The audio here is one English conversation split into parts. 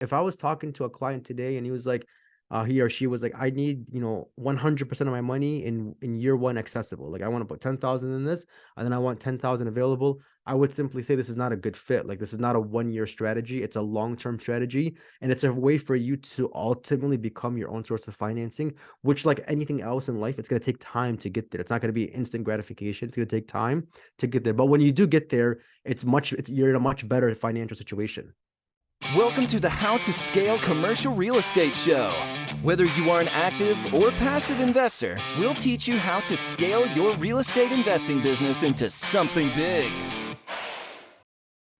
if I was talking to a client today and he was like, he or she was like, I need, 100% of my money in year one accessible. Like I want to put 10,000 in this, and then I want 10,000 available. I would simply say this is not a good fit. Like this is not a 1 year strategy. It's a long-term strategy, and it's a way for you to ultimately become your own source of financing. Which, like anything else in life, it's going to take time to get there. It's not going to be instant gratification. It's going to take time to get there. But when you do get there, you're in a much better financial situation. Welcome to the How to Scale Commercial Real Estate Show. Whether you are an active or passive investor, we'll teach you how to scale your real estate investing business into something big.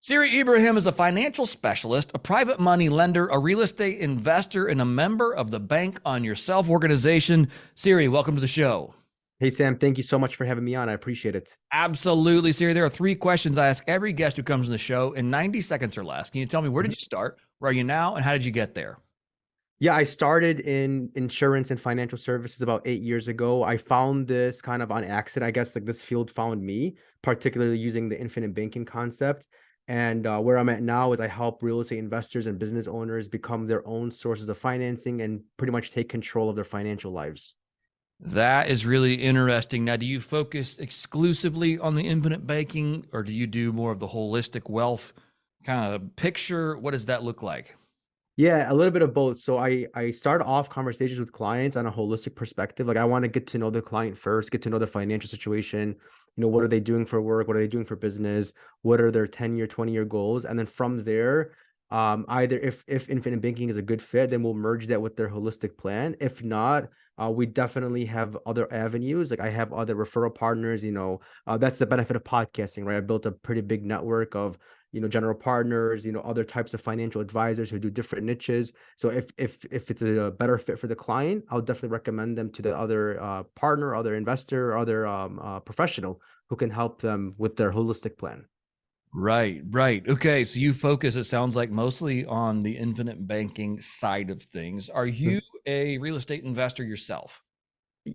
Sarry Ibrahim is a financial specialist, a private money lender, a real estate investor, and a member of the Bank on Yourself organization. Sarry, welcome to the show. Hey, Sam, thank you so much for having me on. I appreciate it. Absolutely, Sarry. There are 3 questions I ask every guest who comes on the show in 90 seconds or less. Can you tell me, where did you start? Where are you now? And how did you get there? Yeah, I started in insurance and financial services about 8 years ago. I found this kind of on accident. I guess like this field found me, particularly using the infinite banking concept. And where I'm at now is I help real estate investors and business owners become their own sources of financing and pretty much take control of their financial lives. That is really interesting. Now, do you focus exclusively on the infinite banking, or do you do more of the holistic wealth kind of picture? What does that look like? Yeah, a little bit of both. So I start off conversations with clients on a holistic perspective. Like I want to get to know the client first, get to know their financial situation. What are they doing for work? What are they doing for business? What are their 10-year, 20-year goals? And then from there, either if infinite banking is a good fit, then we'll merge that with their holistic plan. If not, we definitely have other avenues. Like I have other referral partners. That's the benefit of podcasting, right? I built a pretty big network of general partners, other types of financial advisors who do different niches. So if it's a better fit for the client, I'll definitely recommend them to the other partner, other investor, other professional who can help them with their holistic plan. Right, right. Okay, so you focus, it sounds like, mostly on the infinite banking side of things. Are you a real estate investor yourself?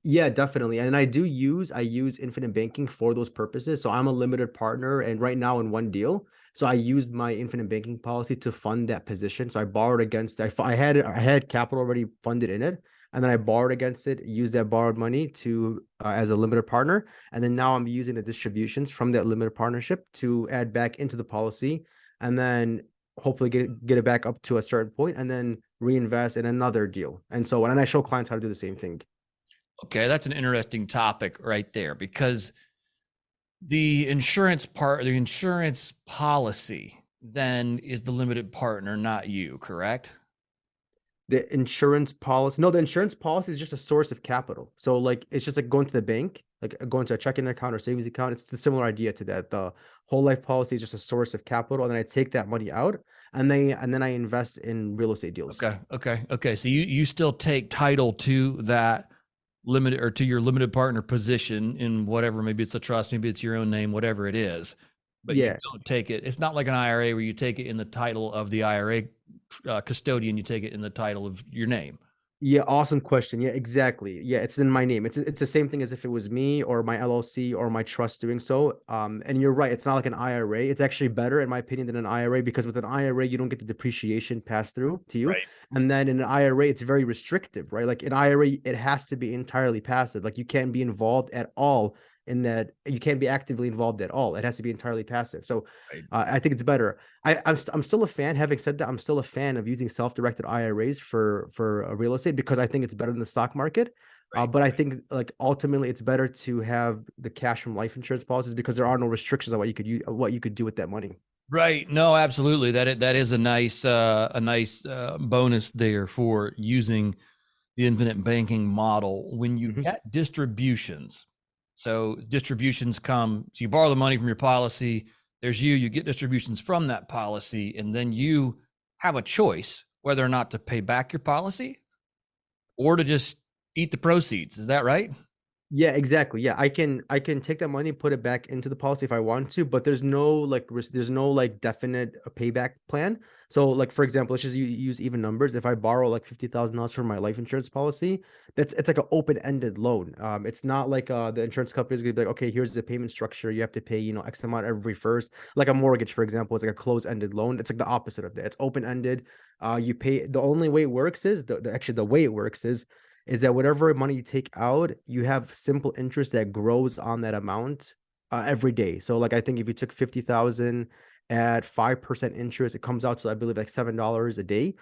Yeah, definitely. And I use infinite banking for those purposes. So I'm a limited partner and right now in one deal. So I used my infinite banking policy to fund that position. So I borrowed against I had capital already funded in it. And then I borrowed against it, used that borrowed money to as a limited partner. And then now I'm using the distributions from that limited partnership to add back into the policy and then hopefully get it back up to a certain point and then reinvest in another deal. And so when I show clients how to do the same thing. Okay, that's an interesting topic right there, because the insurance policy then is the limited partner, not you, correct? The insurance policy, no, the insurance policy is just a source of capital. So like it's just like going to the bank, like going to a checking account or savings account. It's the similar idea to that. The whole life policy is just a source of capital, and then I take that money out and then I invest in real estate deals. Okay. So you still take title to that limited, or to your limited partner position in whatever, maybe it's a trust, maybe it's your own name, whatever it is, but you Yeah. don't take it. It's not like an IRA where you take it in the title of the IRA custodian, you take it in the title of your name. Yeah, awesome question. Yeah, exactly. Yeah, it's in my name. It's the same thing as if it was me or my LLC or my trust doing so. And you're right, it's not like an IRA. It's actually better in my opinion than an IRA because with an IRA you don't get the depreciation passed through to you. Right. And then in an IRA it's very restrictive, right? Like an IRA it has to be entirely passive. Like you can't be involved at all in that. You can't be actively involved at all. It has to be entirely passive. So Right. I think it's better. I'm still a fan. Having said that, I'm still a fan of using self-directed IRAs for real estate because I think it's better than the stock market. Right. But I think like ultimately it's better to have the cash from life insurance policies because there are no restrictions on what you could do with that money. Right. No, absolutely. That is a nice bonus there for using the infinite banking model. When you Mhm. get distributions, so distributions come, so you borrow the money from your policy, there's you get distributions from that policy, and then you have a choice whether or not to pay back your policy or to just eat the proceeds. Is that right? Yeah, exactly. Yeah, I can take that money, put it back into the policy if I want to, but there's no like there's no like definite payback plan. So like for example, let's just use even numbers. If I borrow like $50,000 from my life insurance policy, it's like an open-ended loan. It's not like the insurance company is gonna be like, okay, here's the payment structure. You have to pay, X amount every first. Like a mortgage, for example, it's like a closed-ended loan. It's like the opposite of that. It's open-ended. You pay the only way it works is actually the way it works is that whatever money you take out, you have simple interest that grows on that amount every day. So like I think if you took 50,000 at 5% interest, it comes out to I believe like $7 a day.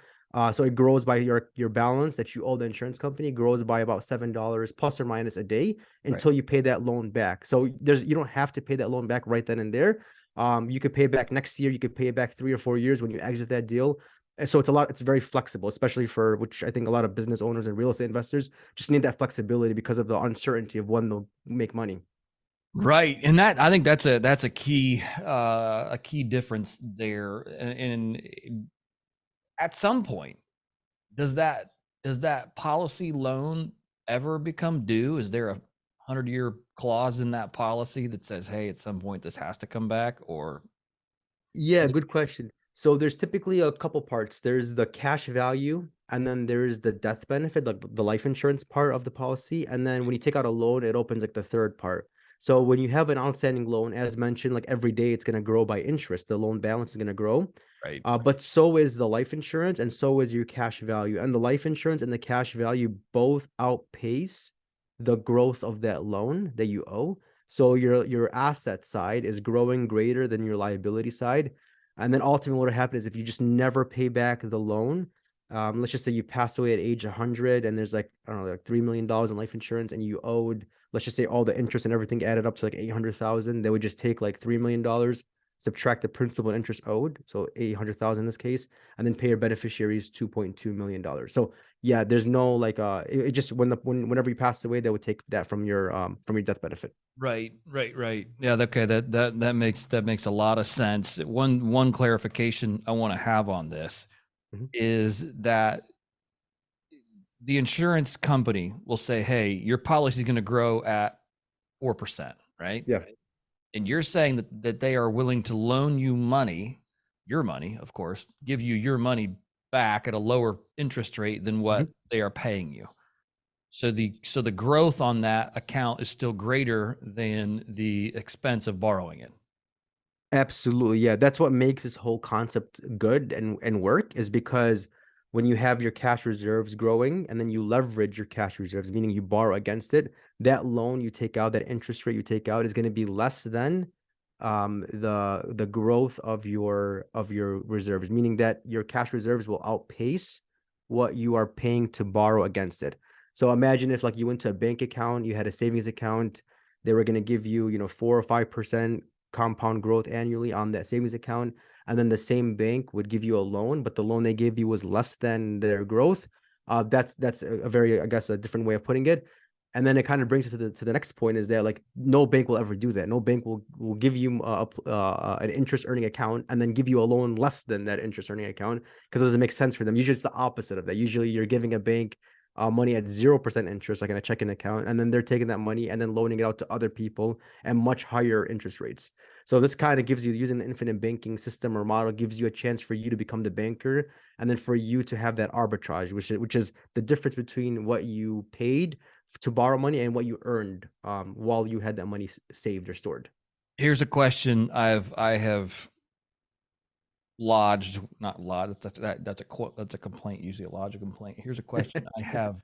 So it grows by your balance that you owe the insurance company grows by about $7 plus or minus a day Right. until you pay that loan back. So you don't have to pay that loan back right then and there. You could pay it back next year. You could pay it back 3 or 4 years when you exit that deal. And so it's very flexible, especially for which I think a lot of business owners and real estate investors just need that flexibility because of the uncertainty of when they'll make money. Right. And that, I think that's a key difference there. And at some point, does that policy loan ever become due? Is there a 100-year clause in that policy that says, hey, at some point this has to come back? Or Yeah, good question. So there's typically a couple parts. There's the cash value, and then there's the death benefit, like the life insurance part of the policy. And then when you take out a loan, it opens like the third part. So when you have an outstanding loan, as mentioned, like every day it's going to grow by interest. The loan balance is going to grow. right. But so is the life insurance, and so is your cash value. And the life insurance and the cash value both outpace the growth of that loan that you owe. So your asset side is growing greater than your liability side. And then ultimately what will happen is if you just never pay back the loan, let's just say you pass away at age 100 and there's like, I don't know, like $3 million in life insurance and you owed, let's just say all the interest and everything added up to like 800,000, they would just take like $3 million, subtract the principal and interest owed, so 800,000 in this case, and then pay your beneficiaries $2.2 million. So yeah, there's no like it just whenever you pass away, they would take that from your death benefit. Right. Yeah, okay, that makes a lot of sense. One clarification I want to have on this Mhm. is that the insurance company will say, hey, your policy is going to grow at 4%, right? Yeah. And you're saying that they are willing to loan you money, your money, of course, give you your money back at a lower interest rate than what Mhm. they are paying you. So the growth on that account is still greater than the expense of borrowing it. Absolutely. Yeah. That's what makes this whole concept good and work is because when you have your cash reserves growing and then you leverage your cash reserves, meaning you borrow against it, that loan you take out, that interest rate you take out is going to be less than the growth of your reserves, meaning that your cash reserves will outpace what you are paying to borrow against it. So imagine if like you went to a bank account, you had a savings account, they were going to give you, 4 or 5% compound growth annually on that savings account, and then the same bank would give you a loan, but the loan they gave you was less than their growth. That's a very, I guess, a different way of putting it. And then it kind of brings us to the next point is that like no bank will ever do that. No bank will give you an interest earning account and then give you a loan less than that interest earning account because it doesn't make sense for them. Usually it's the opposite of that. Usually you're giving a bank money at 0% interest, like in a checking account, and then they're taking that money and then loaning it out to other people at much higher interest rates. So this kind of gives you, using the infinite banking system or model, gives you a chance for you to become the banker, and then for you to have that arbitrage, which is the difference between what you paid to borrow money and what you earned while you had that money saved or stored. Here's a question I have lodged, not lodged. That's a complaint. Usually, a lodge a complaint. Here's a question I have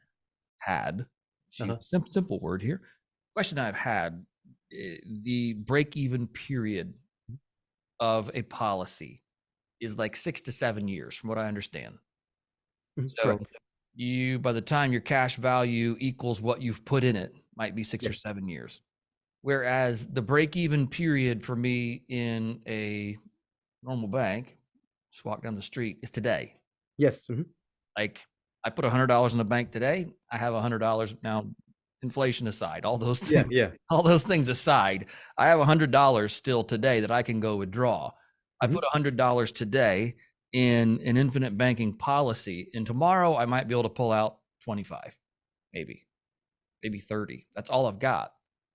had. Uh-huh. Simple word here. Question I've had: the break-even period of a policy is like 6 to 7 years, from what I understand. So Correct. by the time your cash value equals what you've put in it, might be 6 or 7 years. Whereas the break-even period for me in a normal bank, just walk down the street, is today. Yes. Mhm. Like I put $100 in the bank today. I have $100 now. Inflation aside, all those Yeah. things, Yeah. all those things aside, I have $100 still today that I can go withdraw. I Mhm. put $100 today in an infinite banking policy, and tomorrow I might be able to pull out 25, maybe. maybe 30. That's all I've got.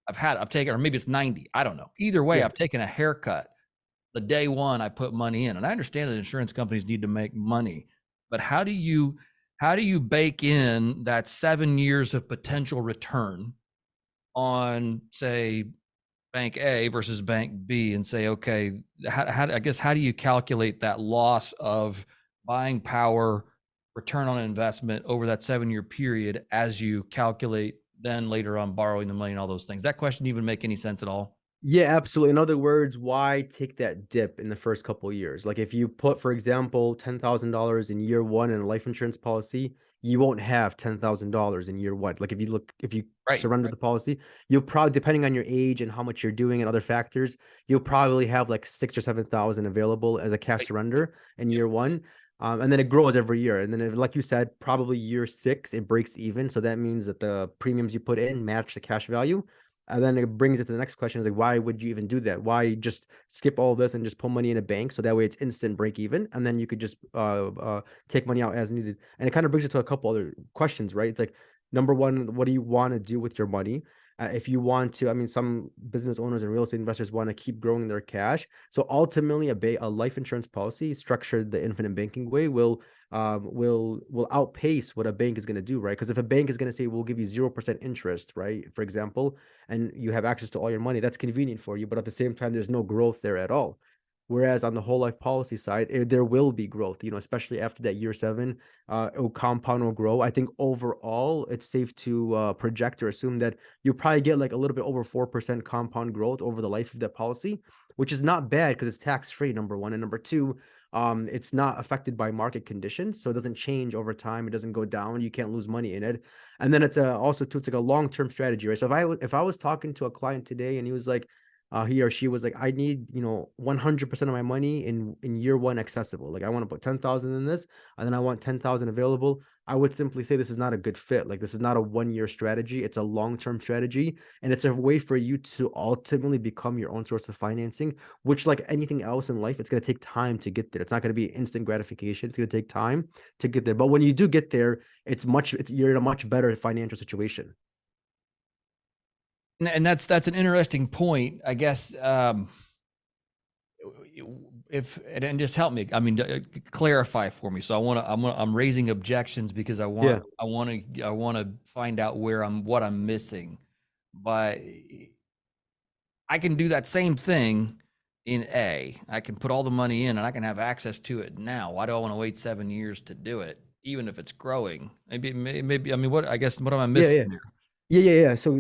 I've taken, or maybe it's 90. I don't know. Either way, Yeah. I've taken a haircut the day one I put money in. And I understand that insurance companies need to make money, but how do you bake in that 7 years of potential return on, say, bank A versus bank B, and say, okay, how do you calculate that loss of buying power, return on investment over that 7-year period as you calculate then later on borrowing the money and all those things? That question even make any sense at all? Yeah, absolutely. In other words, why take that dip in the first couple of years? Like if you put, for example, $10,000 in year one in a life insurance policy, you won't have $10,000 in year one. Like if you Right. surrender the policy, you'll probably, depending on your age and how much you're doing and other factors, you'll probably have like 6 or 7,000 available as a cash Right. surrender in Yep. year one. And then it grows every year. And then, like you said, probably year 6, it breaks even. So that means that the premiums you put in match the cash value. And then it brings it to the next question is like, why would you even do that? Why just skip all this and just put money in a bank? So that way it's instant break even. And then you could just take money out as needed. And it kind of brings it to a couple other questions, right? It's like, number one, what do you want to do with your money? If you want to, I mean, some business owners and real estate investors want to keep growing their cash. So ultimately, a life insurance policy structured the infinite banking way will outpace what a bank is going to do, right? Because if a bank is going to say we'll give you 0% interest, right, for example, and you have access to all your money, that's convenient for you, but at the same time there's no growth there at all. Whereas on the whole life policy side, there will be growth, especially after that year 7, it'll compound or grow. I think overall it's safe to project or assume that you'll probably get like a little bit over 4% compound growth over the life of that policy, which is not bad because it's tax free, number one. And number two, it's not affected by market conditions, so it doesn't change over time. It doesn't go down. You can't lose money in it. And then it's also too, it's like a long-term strategy, right? So if I was talking to a client today and he was like, he or she was like, I need 100% of my money in year one accessible. Like I want to put 10,000 in this, and then I want 10,000 available. I would simply say this is not a good fit. Like this is not a 1-year strategy. It's a long-term strategy, and it's a way for you to ultimately become your own source of financing. Which, like anything else in life, it's going to take time to get there. It's not going to be instant gratification. It's going to take time to get there. But when you do get there, you're in a much better financial situation. And that's an interesting point, I guess. If and just help me, I mean, clarify for me. So I'm raising objections because I Yeah. want to find out what I'm missing. But I can do that same thing in A. I can put all the money in and I can have access to it now. Why do I want to wait 7 years to do it, even if it's growing? Maybe. I mean, what am I Yeah, missing yeah. there? Yeah. So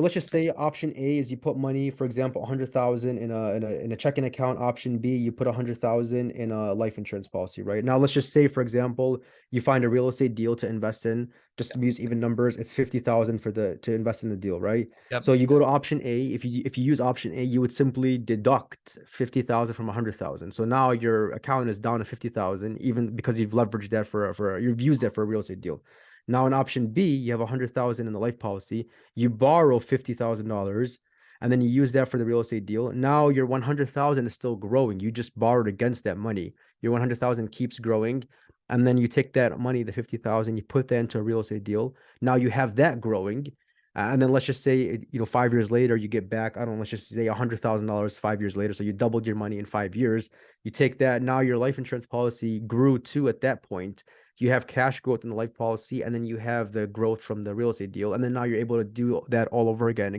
let's just say option A is you put money, for example, 100,000 in a checking account. Option B, you put 100,000 in a life insurance policy, right? Now let's just say, for example, you find a real estate deal to invest in. Just to use even numbers, it's 50,000 to invest in the deal, right? Yep. So you go to option A. If you use option A, you would simply deduct 50,000 from 100,000. So now your account is down to 50,000, even because you've leveraged that you've used that for a real estate deal. Now in option B, you have 100,000 in the life policy. You borrow $50,000, and then you use that for the real estate deal. Now your 100,000 is still growing. You just borrowed against that money. Your 100,000 keeps growing, and then you take that money, the 50,000, you put that into a real estate deal. Now you have that growing, and then let's just say 5 years later you get back. I don't know. Let's just say $100,000 5 years later. So you doubled your money in 5 years. You take that. Now your life insurance policy grew too at that point. You have cash growth in the life policy, and then you have the growth from the real estate deal, and then now you're able to do that all over again,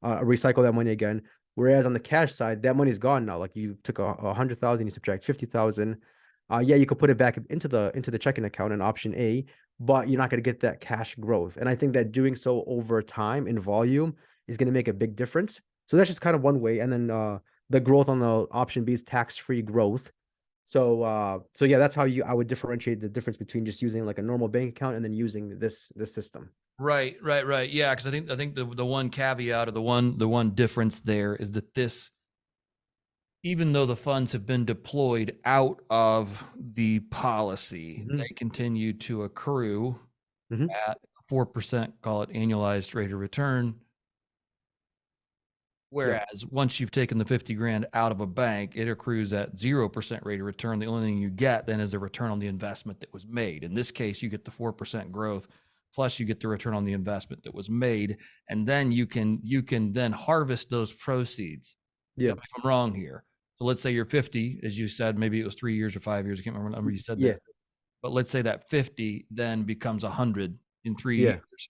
recycle that money again. Whereas on the cash side, that money's gone now. Like you took 100,000, you subtract 50,000. Yeah, you could put it back into the checking account in option A, but you're not going to get that cash growth. And I think that doing so over time in volume is going to make a big difference. So that's just kind of one way. And then the growth on the option B is tax-free growth. So yeah, that's how I would differentiate the difference between just using like a normal bank account and then using this system. Right. Yeah, because I think the one caveat or the one difference there is that even though the funds have been deployed out of the policy, Mhm. they continue to accrue Mhm. at 4%, call it annualized rate of return. Yeah. Whereas once you've taken the 50 grand out of a bank, it accrues at 0% rate of return. The only thing you get then is a return on the investment that was made. In this case, you get the 4% growth plus you get the return on the investment that was made, and then you can then harvest those proceeds. Yeah. Tell me if I'm wrong here. So let's say you're 50, as you said, maybe it was 3 years or 5 years. I can't remember what number you said Yeah. there. But let's say that 50 then becomes 100 in 3 Yeah. years.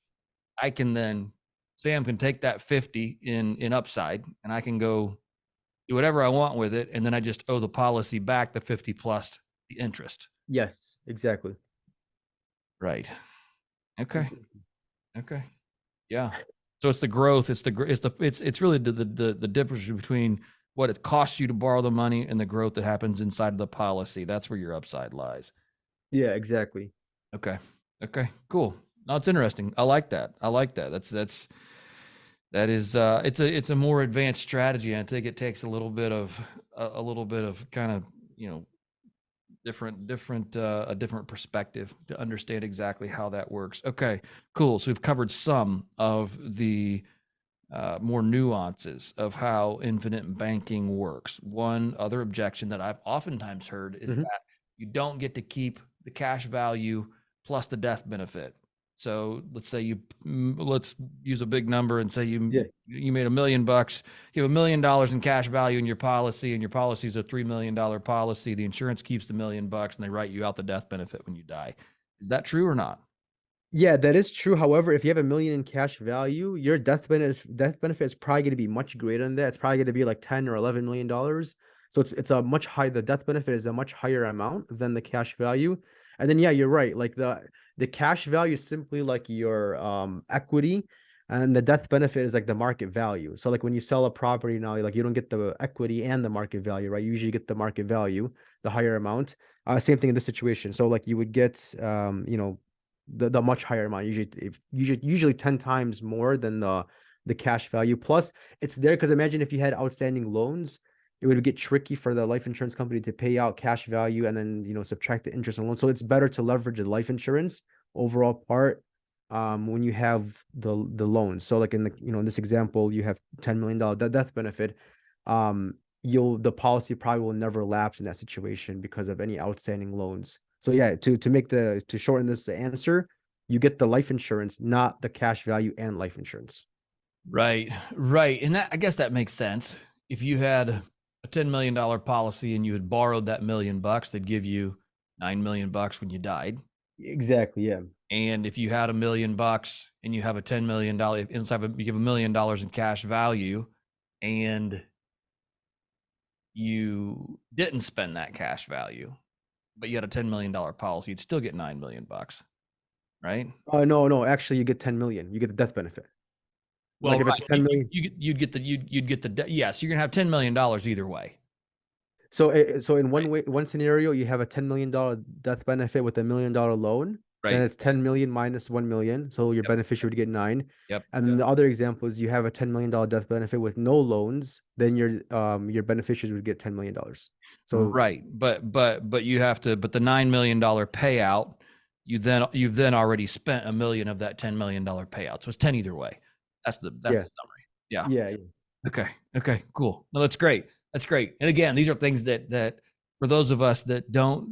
I can then, Sam can take that 50 in upside, and I can go do whatever I want with it, and then I just owe the policy back the 50 plus the interest. Yes, exactly. Right. Okay. Okay. Yeah. So it's the growth. It's really the difference between what it costs you to borrow the money and the growth that happens inside of the policy. That's where your upside lies. Yeah, exactly. Okay. Okay. Cool. No, it's interesting. I like that. It's a more advanced strategy. I think it takes a little bit of kind of, a different perspective to understand exactly how that works. Okay, cool. So we've covered some of the more nuances of how infinite banking works. One other objection that I've oftentimes heard is that you don't get to keep the cash value plus the death benefit. So let's use a big number and say you made $1 million. You have $1 million in cash value in your policy, and your policy is a $3 million policy. The insurance keeps the $1 million, and they write you out the death benefit when you die. Is that true or not? Yeah, that is true. However, if you have $1 million in cash value, your death benefit is probably going to be much greater than that. It's probably going to be like 10 or $11 million. So it's a much higher, the death benefit is a much higher amount than the cash value. And then, yeah, you're right. Like the cash value is simply like your equity, and the death benefit is like the market value. So like when you sell a property now, like you don't get the equity and the market value, right? You usually get the market value, the higher amount. Same thing in this situation. So like you would get the much higher amount, usually 10 times more than the cash value. Plus it's there because imagine if you had outstanding loans, it would get tricky for the life insurance company to pay out cash value and then subtract the interest on loans. So it's better to leverage the life insurance overall part when you have the loans. So like in in this example, you have $10 million death benefit. The policy probably will never lapse in that situation because of any outstanding loans. So yeah, to shorten this answer, you get the life insurance, not the cash value and life insurance. Right. And I guess that makes sense. If you had a $10 million policy and you had borrowed that $1 million, they'd give you $9 million when you died. Exactly. Yeah. And if you had $1 million and you have a $10 million, you give $1 million in cash value, and you didn't spend that cash value, but you had a $10 million policy, you'd still get $9 million, right? No, actually you get 10 million. You get the death benefit. Well, like if it's 10 million, you'd get yes, you're gonna have $10 million either way. So in one scenario, you have a $10 million death benefit with $1 million loan. Right. Then it's 10 million minus 1 million. So your beneficiary would get 9. Yep. And then the other example is you have a $10 million death benefit with no loans. Then your beneficiaries would get $10 million. So right. But you have to, but the $9 million payout, you've then already spent $1 million of that $10 million payout. So it's 10 either way. That's the summary. Yeah. Yeah. Okay. Cool. No, that's great. And again, these are things that for those of us that don't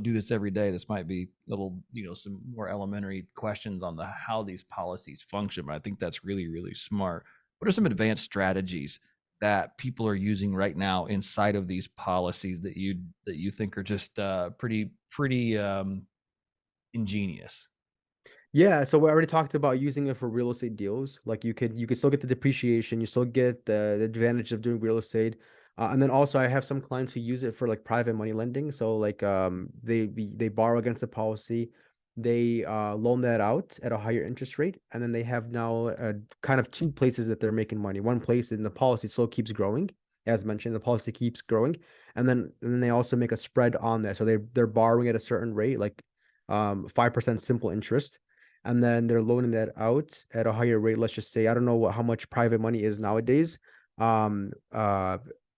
do this every day, this might be little, some more elementary questions on how these policies function. But I think that's really, really smart. What are some advanced strategies that people are using right now inside of these policies that you think are just pretty ingenious? Yeah, so we already talked about using it for real estate deals. Like you could still get the depreciation, you still get the advantage of doing real estate. And then also I have some clients who use it for like private money lending. So like they borrow against the policy, they loan that out at a higher interest rate, and then they have now kind of two places that they're making money. One place in the policy still keeps growing, as mentioned, the policy keeps growing, and then they also make a spread on that. So they're borrowing at a certain rate, like 5% simple interest, and then they're loaning that out at a higher rate. Let's just say, I don't know how much private money is nowadays.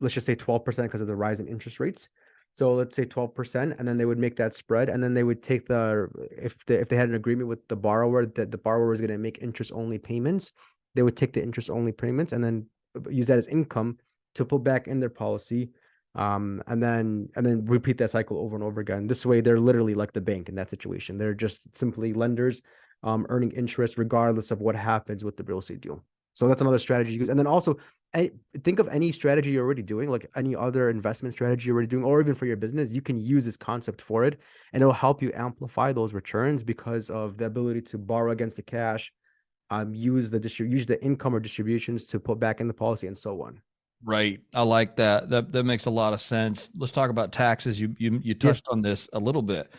Let's just say 12% because of the rise in interest rates. So let's say 12%, and then they would make that spread, and then they would take if they had an agreement with the borrower that the borrower is going to make interest only payments, they would take the interest only payments and then use that as income to put back in their policy. And then repeat that cycle over and over again. This way, they're literally like the bank in that situation. They're just simply lenders earning interest regardless of what happens with the real estate deal. So that's another strategy you use. And then also think of any strategy you're already doing, like any other investment strategy you're already doing, or even for your business, you can use this concept for it, and it'll help you amplify those returns because of the ability to borrow against the cash, use the income or distributions to put back in the policy, and so on. Right. I like that. That makes a lot of sense. Let's talk about taxes. You touched on this a little bit.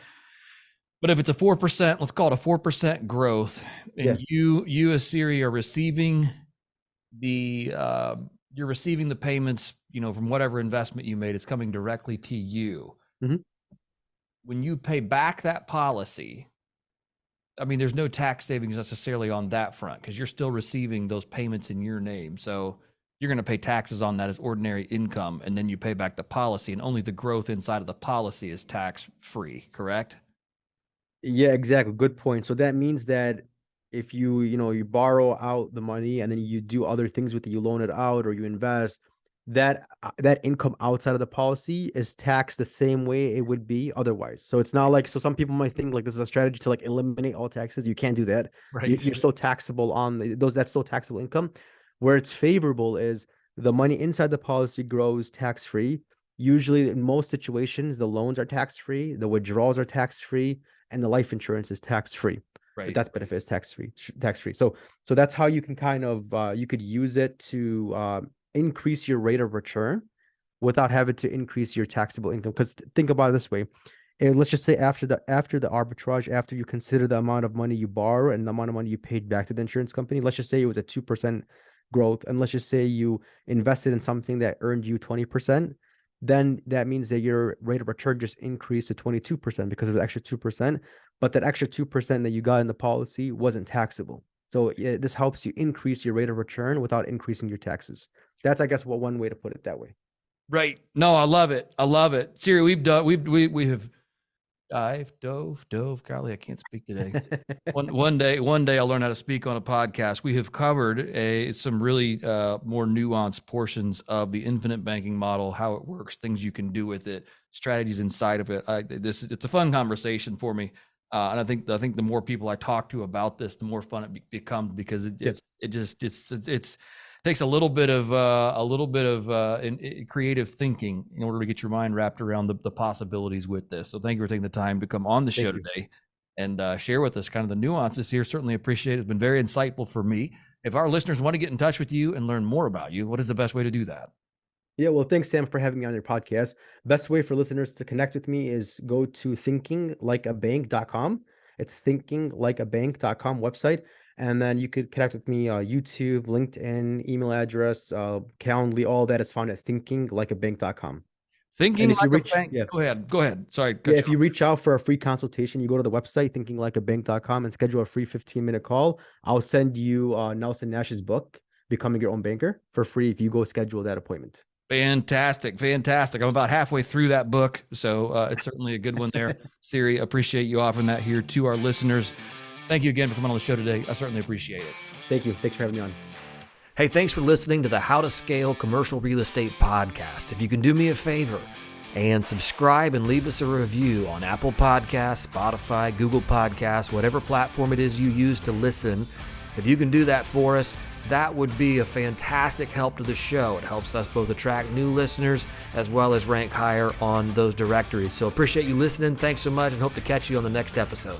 But if it's a 4%, let's call it a 4% growth, and you as Siri are receiving you're receiving the payments, from whatever investment you made, it's coming directly to you. Mm-hmm. When you pay back that policy, I mean, there's no tax savings necessarily on that front because you're still receiving those payments in your name. So you're going to pay taxes on that as ordinary income, and then you pay back the policy, and only the growth inside of the policy is tax free, correct? Yeah, exactly. Good point. So that means that if you borrow out the money and then you do other things with it, you loan it out or you invest, that income outside of the policy is taxed the same way it would be otherwise. So it's not like, so some people might think like this is a strategy to like eliminate all taxes. You can't do that. Right. You're still taxable on that's still taxable income. Where it's favorable is the money inside the policy grows tax-free. Usually in most situations, the loans are tax-free, the withdrawals are tax-free, and the life insurance is tax-free. Right. The death benefit is tax-free. So that's how you can kind of you could use it to increase your rate of return without having to increase your taxable income. Because think about it this way. Let's just say after the arbitrage, after you consider the amount of money you borrow and the amount of money you paid back to the insurance company, let's just say it was a 2% growth, and let's just say you invested in something that earned you 20%, then that means that your rate of return just increased to 22% because of the extra 2%. But that extra 2% that you got in the policy wasn't taxable. So this helps you increase your rate of return without increasing your taxes. That's, I guess, one way to put it that way. Right. No, I love it. I love it. Siri, we have dove. Golly, I can't speak today. one day I'll learn how to speak on a podcast. We have covered some really more nuanced portions of the infinite banking model, how it works, things you can do with it, strategies inside of it. It's a fun conversation for me, and I think the more people I talk to about this, the more fun it becomes because it takes a little bit of creative thinking in order to get your mind wrapped around the possibilities with this. So thank you for taking the time to come on the show today and share with us kind of the nuances here. Certainly appreciate it. It's been very insightful for me. If our listeners want to get in touch with you and learn more about you, what is the best way to do that? Yeah, well, thanks, Sam, for having me on your podcast. Best way for listeners to connect with me is go to thinkinglikeabank.com. It's thinkinglikeabank.com website. And then you could connect with me, YouTube, LinkedIn, email address, Calendly, all that is found at thinkinglikeabank.com. Thinking like a bank. Yeah. Go ahead. Sorry. Yeah, if you reach out for a free consultation, you go to the website, thinkinglikeabank.com, and schedule a free 15-minute call. I'll send you Nelson Nash's book, Becoming Your Own Banker, for free if you go schedule that appointment. Fantastic. I'm about halfway through that book, so it's certainly a good one there. Siri, appreciate you offering that here to our listeners. Thank you again for coming on the show today. I certainly appreciate it. Thank you. Thanks for having me on. Hey, thanks for listening to the How to Scale Commercial Real Estate podcast. If you can do me a favor and subscribe and leave us a review on Apple Podcasts, Spotify, Google Podcasts, whatever platform it is you use to listen, if you can do that for us, that would be a fantastic help to the show. It helps us both attract new listeners as well as rank higher on those directories. So appreciate you listening. Thanks so much and hope to catch you on the next episode.